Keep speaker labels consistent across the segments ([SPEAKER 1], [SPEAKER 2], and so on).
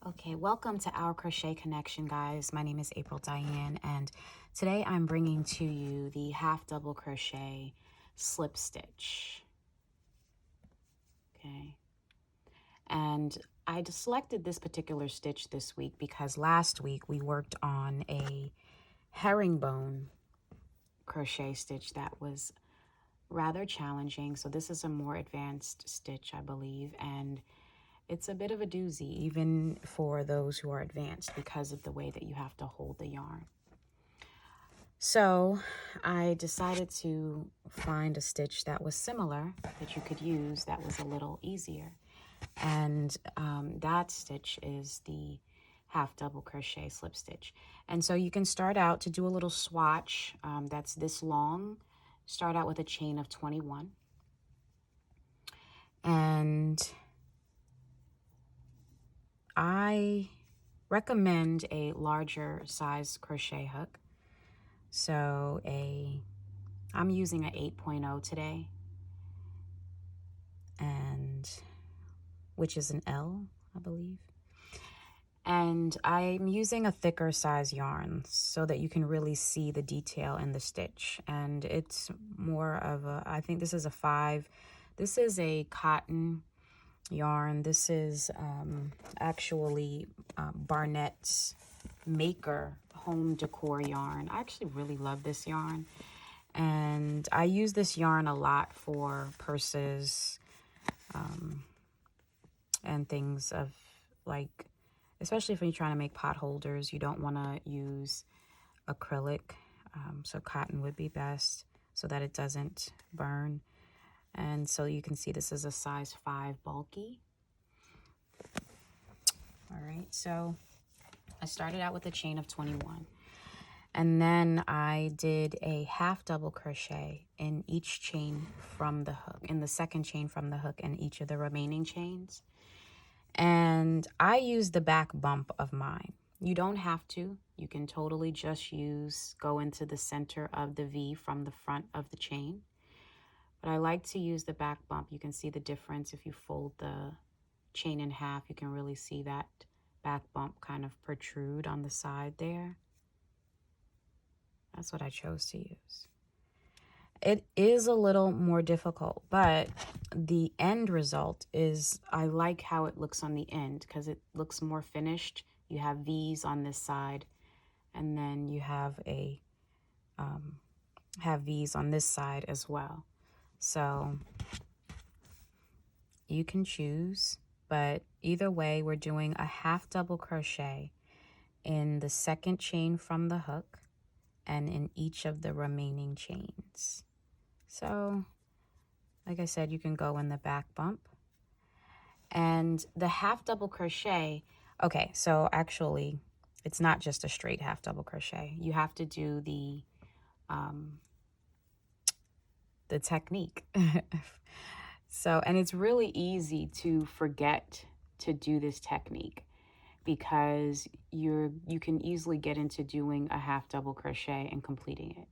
[SPEAKER 1] Okay, welcome to our crochet connection, guys. My name is April Diane, and today I'm bringing to you the half double crochet slip stitch. Okay, and I just selected this particular stitch this week because last week we worked on a herringbone crochet stitch that was rather challenging. So this is a more advanced stitch, I believe, and it's a bit of a doozy, even for those who are advanced, because of the way that you have to hold the yarn. So I decided to find a stitch that was similar, that you could use, that was a little easier. And that stitch is the half double crochet slip stitch. And so you can start out to do a little swatch that's this long. Start out with a chain of 21. And I recommend a larger size crochet hook. So I'm using an 8.0 today, and which is an L, I believe. And I'm using a thicker size yarn so that you can really see the detail in the stitch. And it's more of a, I think this is a 5. This is a cotton yarn. This is actually Barnett's Maker home decor yarn. I actually really love this yarn, and I use this yarn a lot for purses and things of like, especially if you're trying to make pot holders, you don't want to use acrylic, so cotton would be best so that it doesn't burn. And so you can see this is a size 5 bulky. All right, so I started out with a chain of 21, and then I did a half double crochet in each chain from the hook, in the second chain from the hook, and each of the remaining chains. And I used the back bump of mine. You don't have to. You can totally just go into the center of the V from the front of the chain. But I like to use the back bump. You can see the difference if you fold the chain in half. You can really see that back bump kind of protrude on the side there. That's what I chose to use. It is a little more difficult, but the end result is, I like how it looks on the end because it looks more finished. You have V's on this side, and then you have V's on this side as well. So you can choose, but either way, we're doing a half double crochet in the second chain from the hook and in each of the remaining chains. So, like I said, you can go in the back bump. And the half double crochet, okay, so actually, it's not just a straight half double crochet. You have to do the technique. So, and it's really easy to forget to do this technique because you can easily get into doing a half double crochet and completing it.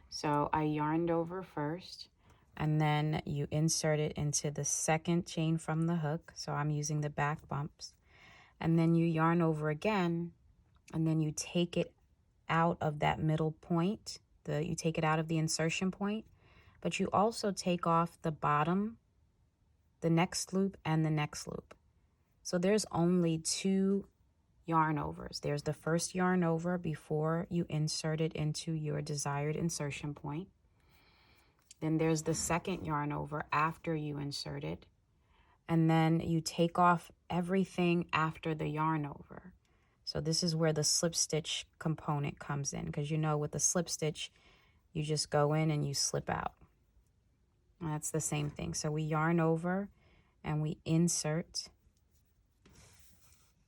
[SPEAKER 1] So I yarned over first, and then you insert it into the second chain from the hook. So I'm using the back bumps. And then you yarn over again, and then you take it out of that middle point. You take it out of the insertion point, but you also take off the bottom, the next loop, and the next loop. So there's only 2 yarn overs. There's the first yarn over before you insert it into your desired insertion point. Then there's the second yarn over after you insert it. And then you take off everything after the yarn over. So this is where the slip stitch component comes in, because you know with the slip stitch, you just go in and you slip out. And that's the same thing. So we yarn over and we insert,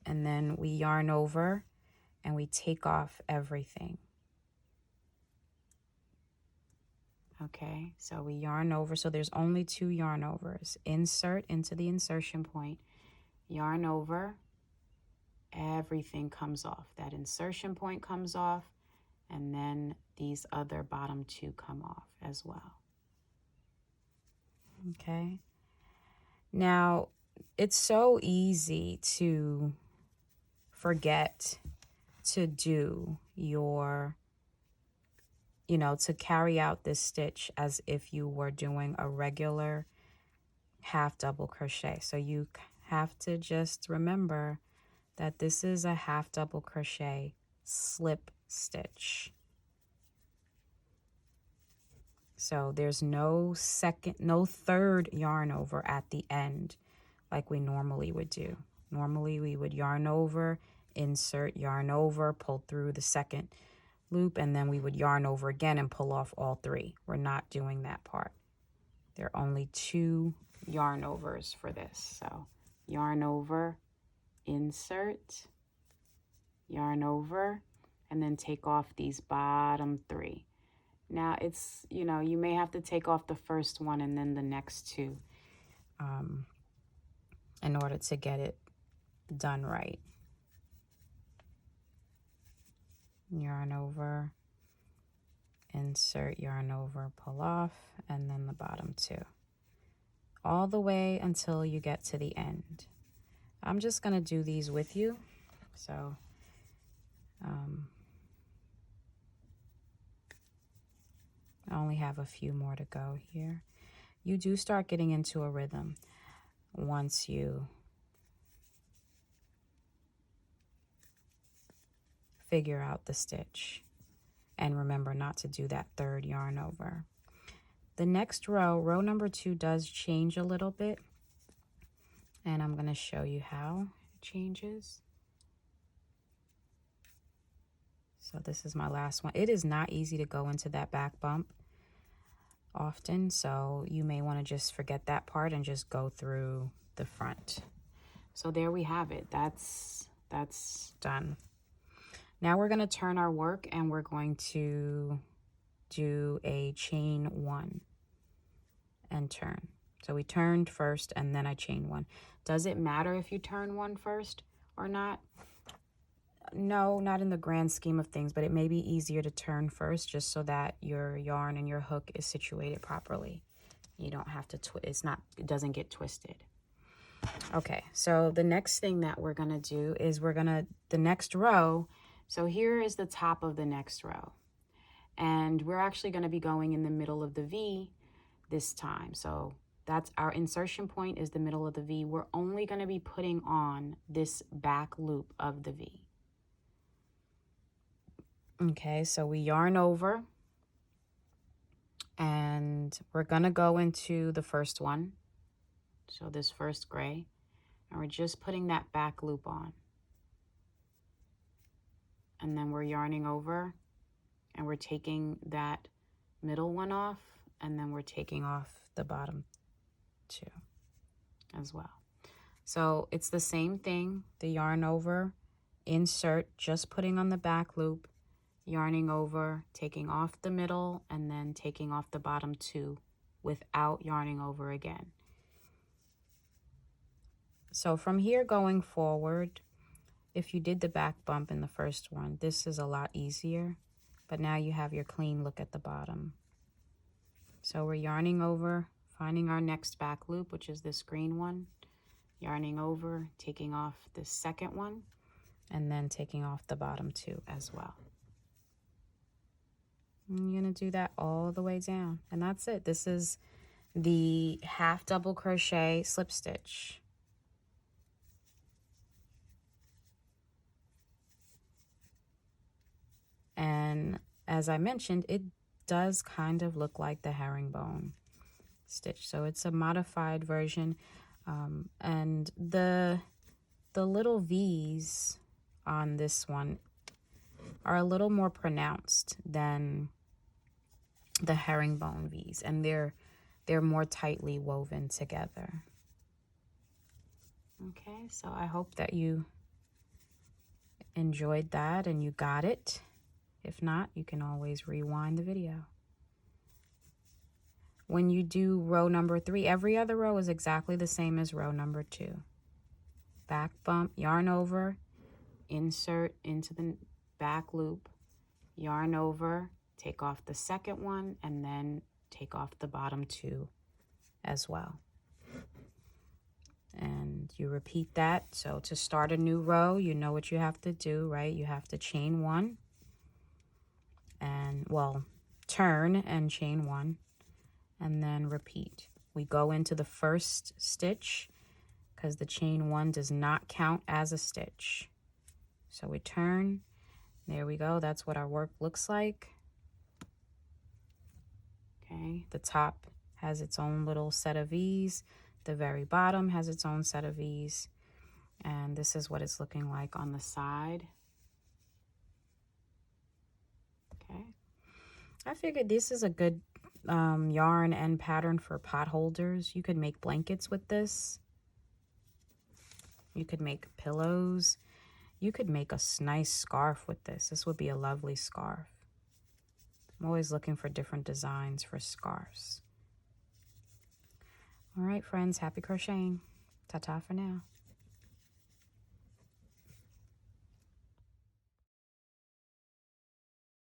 [SPEAKER 1] and then we yarn over and we take off everything. Okay, so we yarn over. So there's only 2 yarn overs. Insert into the insertion point, yarn over, everything comes off. That insertion point comes off, and then these other bottom 2 come off as well. Okay, now it's so easy to forget to do your, to carry out this stitch as if you were doing a regular half double crochet. So you have to just remember that this is a half double crochet slip stitch. So there's no third yarn over at the end like we normally would do. Normally we would yarn over, insert, yarn over, pull through the second loop, and then we would yarn over again and pull off all three. We're not doing that part. There are only 2 yarn overs for this. So yarn over, insert, yarn over, and then take off these bottom 3. Now it's, you may have to take off the first one and then the next 2 in order to get it done right. Yarn over, insert, yarn over, pull off, and then the bottom 2. All the way until you get to the end. I'm just going to do these with you. So I only have a few more to go here. You do start getting into a rhythm once you figure out the stitch. And remember not to do that third yarn over. The next row number 2, does change a little bit. And I'm going to show you how it changes. So this is my last one. It is not easy to go into that back bump often, so you may want to just forget that part and just go through the front. So there we have it. That's done. Now we're going to turn our work and we're going to do a chain 1 and turn. So we turned first and then I chain 1. Does it matter if you turn 1 first or not? No, not in the grand scheme of things, but it may be easier to turn first just so that your yarn and your hook is situated properly. You don't have to it doesn't get twisted. Okay, so the next thing that we're going to do is the next row. So here is the top of the next row. And we're actually going to be going in the middle of the V this time. So that's our insertion point, is the middle of the V. We're only going to be putting on this back loop of the V. Okay, so we yarn over and we're going to go into the first one. So this first gray, and we're just putting that back loop on. And then we're yarning over and we're taking that middle one off, and then we're taking off the bottom 2 as well. So it's the same thing, the yarn over, insert, just putting on the back loop, yarning over, taking off the middle, and then taking off the bottom 2 without yarning over again. So from here going forward, if you did the back bump in the first one, this is a lot easier, but now you have your clean look at the bottom. So we're yarning over, finding our next back loop, which is this green one, yarning over, taking off the second one, and then taking off the bottom 2 as well. And you're going to do that all the way down, and that's it. This is the half double crochet slip stitch. And as I mentioned, it does kind of look like the herringbone stitch. So it's a modified version. And the little V's on this one are a little more pronounced than the herringbone V's. And they're more tightly woven together. Okay, so I hope that you enjoyed that and you got it. If not, you can always rewind the video. When you do row number 3, every other row is exactly the same as row number 2. Back bump, yarn over, insert into the back loop, yarn over, take off the second one, and then take off the bottom 2 as well. And you repeat that. So to start a new row, you know what you have to do, right? You have to chain 1 and, well, turn and chain 1 and then repeat. We go into the first stitch because the chain 1 does not count as a stitch. So we turn. There we go. That's what our work looks like. Okay, the top has its own little set of V's. The very bottom has its own set of V's. And this is what it's looking like on the side. Okay. I figured this is a good yarn and pattern for pot holders. You could make blankets with this. You could make pillows. You could make a nice scarf with this. This would be a lovely scarf. I'm always looking for different designs for scarves. All right, friends, happy crocheting. Ta-ta for now.